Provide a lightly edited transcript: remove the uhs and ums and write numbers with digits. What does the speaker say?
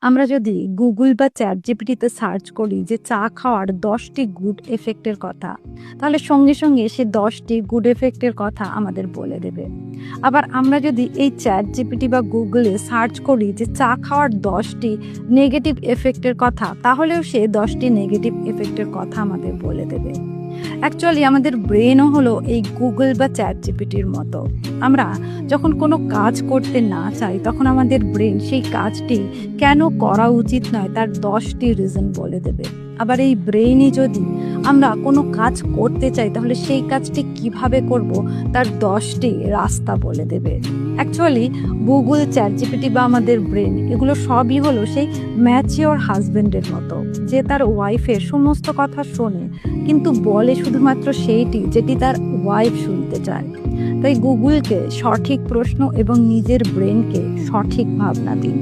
আমরা যদি গুগল বা চ্যাট জিপিটিতে সার্চ করি যে চা খাওয়ার 10টি গুড এফেক্টের কথা, তাহলে সঙ্গে সঙ্গে সে 10টি গুড এফেক্টের কথা আমাদের বলে দেবে। আবার আমরা যদি এই চ্যাট জিপিটি বা গুগলে সার্চ করি যে চা খাওয়ার 10টি নেগেটিভ এফেক্টের কথা, তাহলেও সে 10টি নেগেটিভ এফেক্টের কথা আমাদের বলে দেবে। অ্যাকচুয়ালি আমাদের ব্রেনও হলো এই গুগল বা চ্যাট জিপিটির মতো। আমরা যখন কোনো কাজ করতে না চাই, তখন আমাদের ব্রেন সেই কাজটি কেন করা উচিত নয় তার 10টি রিজন বলে দেবে। আবার এই ব্রেনই যদি আমরা কোনো কাজ করতে চাই, তাহলে সেই কাজটি কিভাবে করব তার 10টি রাস্তা বলে দেবে। অ্যাকচুয়ালি গুগল, চ্যাট জিপিটি বা আমাদের ব্রেন, এগুলো সবই হলো সেই ম্যাচিওর হাজবেন্ডের মতো, যে তার ওয়াইফের সমস্ত কথা শোনে, কিন্তু বলে শুধুমাত্র সেইটি যেটি তার ওয়াইফ শুনতে চায়। তাই গুগলকে সঠিক প্রশ্ন এবং নিজের ব্রেনকে সঠিক ভাবনা দিন।